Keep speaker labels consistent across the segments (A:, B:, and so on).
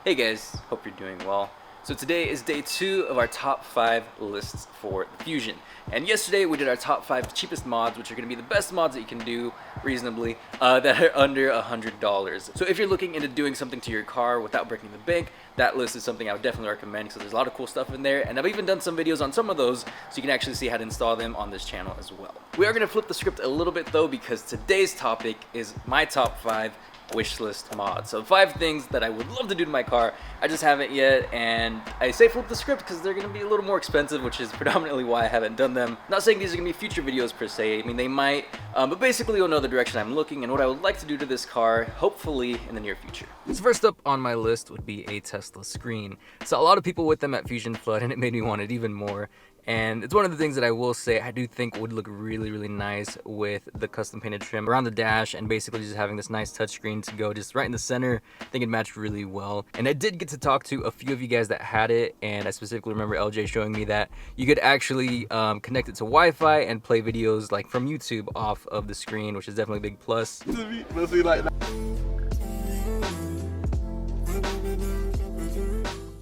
A: Hey guys, hope you're doing well. So today is day 2 of our top 5 lists for the Fusion. And yesterday we did our top 5 cheapest mods, which are going to be the best mods that you can do reasonably, that are under $100. So if you're looking into doing something to your car without breaking the bank, that list is something I would definitely recommend because there's a lot of cool stuff in there. And I've even done some videos on some of those, so you can actually see how to install them on this channel as well. We are going to flip the script a little bit though, because today's topic is my top 5 wish list mods. So 5 things that I would love to do to my car. I just haven't yet, and I say flip the script because they're going to be a little more expensive, which is predominantly why I haven't done them. Not saying these are going to be future videos per se. I mean, they might, but basically you'll know the direction I'm looking and what I would like to do to this car, hopefully in the near future. So first up on my list would be a Tesla screen. Saw a lot of people with them at Fusion Flood, and it made me want it even more. And it's one of the things that I will say I do think would look really, really nice with the custom painted trim around the dash, and basically just having this nice touchscreen to go just right in the center. I think it matched really well. And I did get to talk to a few of you guys that had it, and I specifically remember LJ showing me that you could actually connect it to Wi-Fi and play videos like from YouTube off of the screen, which is definitely a big plus.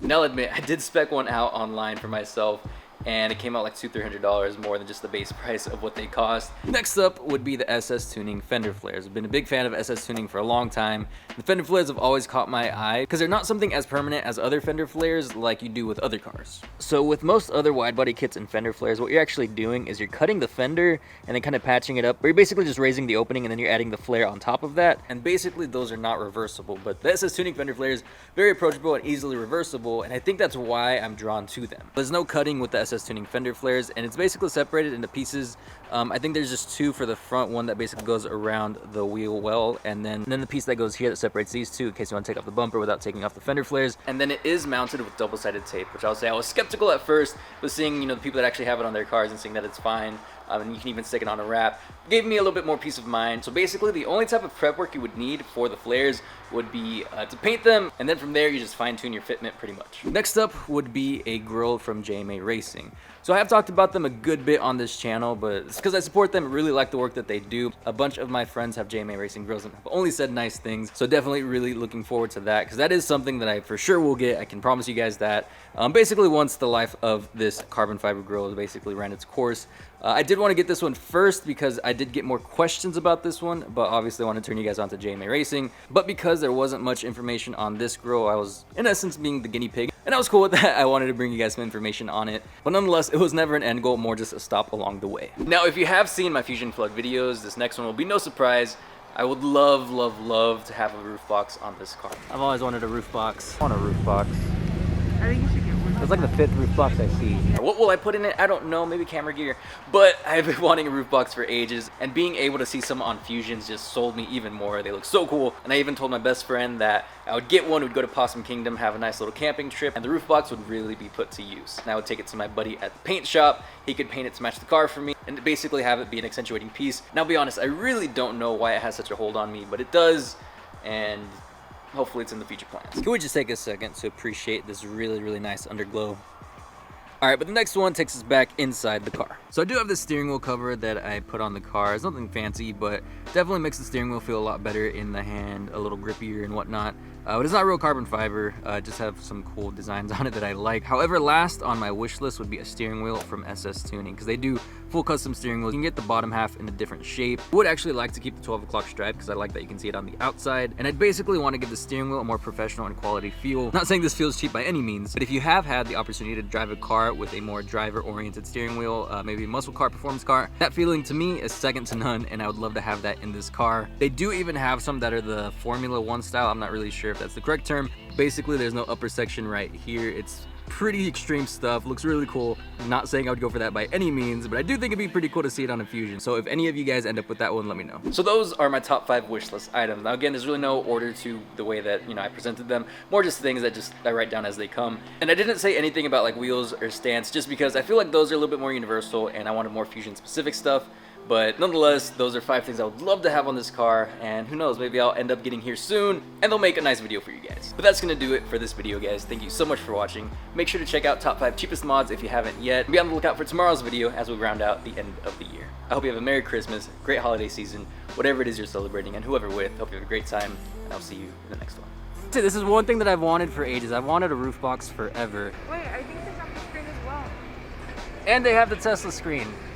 A: And I'll admit, I did spec one out online for myself, and it came out like $200-300 more than just the base price of what they cost. Next up would be the SS Tuning fender flares. I've been a big fan of SS Tuning for a long time. The fender flares have always caught my eye because they're not something as permanent as other fender flares like you do with other cars. So with most other wide body kits and fender flares, what you're actually doing is you're cutting the fender and then kind of patching it up, or you're basically just raising the opening and then you're adding the flare on top of that. And basically those are not reversible, but the SS Tuning fender flares, very approachable and easily reversible, and I think that's why I'm drawn to them. There's no cutting with the SS Tuning fender flares, and it's basically separated into pieces. I think there's just 2 for the front, one that basically goes around the wheel well, and then the piece that goes here that separates these 2 in case you want to take off the bumper without taking off the fender flares. And then it is mounted with double-sided tape, which I'll say I was skeptical at first, but seeing the people that actually have it on their cars and seeing that it's fine, and you can even stick it on a wrap, gave me a little bit more peace of mind. So basically the only type of prep work you would need for the flares would be to paint them, and then from there you just fine-tune your fitment pretty much. Next up would be a grill from JMA Racing. So I have talked about them a good bit on this channel, but it's because I support them, really like the work that they do. A bunch of my friends have JMA Racing grills and have only said nice things, so definitely really looking forward to that, because that is something that I for sure will get. I can promise you guys that. Basically once the life of this carbon fiber grill has basically ran its course. I did want to get this one first because I did get more questions about this one, but obviously I want to turn you guys on to JMA Racing. But because there wasn't much information on this grill, I was in essence being the guinea pig, and I was cool with that. I wanted to bring you guys some information on it, but nonetheless it was never an end goal, more just a stop along the way. Now if you have seen my Fusion Flood videos, this next one will be no surprise. I would love, love, love to have a roof box on this car. I've always wanted a roof box. I want a roof box.
B: I think you should get one.
A: It's like the 5th roof box I see. What will I put in it? I don't know, maybe camera gear. But I've been wanting a roof box for ages, and being able to see some on Fusions just sold me even more. They look so cool, and I even told my best friend that I would get one, we'd go to Possum Kingdom, have a nice little camping trip, and the roof box would really be put to use. And I would take it to my buddy at the paint shop, he could paint it to match the car for me, and basically have it be an accentuating piece. Now I'll be honest, I really don't know why it has such a hold on me, but it does, and hopefully it's in the future plans. Can we just take a second to appreciate this really, really nice underglow? Alright, but the next one takes us back inside the car. So I do have this steering wheel cover that I put on the car. It's nothing fancy, but definitely makes the steering wheel feel a lot better in the hand, a little grippier and whatnot. But it's not real carbon fiber, just have some cool designs on it that I like. However, last on my wish list would be a steering wheel from SS Tuning, because they do full custom steering wheels. You can get the bottom half in a different shape. I would actually like to keep the 12 o'clock stripe because I like that you can see it on the outside, and I'd basically want to give the steering wheel a more professional and quality feel. Not saying this feels cheap by any means, but if you have had the opportunity to drive a car with a more driver-oriented steering wheel, maybe a muscle car, performance car, that feeling to me is second to none, and I would love to have that in this car. They do even have some that are the Formula 1 style. I'm not really sure if that's the correct term. Basically, there's no upper section right here. It's pretty extreme stuff, looks really cool. I'm not saying I would go for that by any means, but I do think it'd be pretty cool to see it on a Fusion. So if any of you guys end up with that one, let me know. So those are my top 5 wish list items. Now again, there's really no order to the way that I presented them, more just things that I write down as they come. And I didn't say anything about like wheels or stance, just because I feel like those are a little bit more universal and I wanted more Fusion specific stuff. But nonetheless, those are 5 things I would love to have on this car, and who knows, maybe I'll end up getting here soon, and they'll make a nice video for you guys. But that's gonna do it for this video, guys. Thank you so much for watching. Make sure to check out top 5 cheapest mods if you haven't yet. Be on the lookout for tomorrow's video as we round out the end of the year. I hope you have a Merry Christmas, great holiday season, whatever it is you're celebrating, and whoever with, hope you have a great time, and I'll see you in the next one. it. This is one thing that I've wanted for ages. I've wanted a roof box forever.
B: Wait, I think there's on the screen as well.
A: And they have the Tesla screen.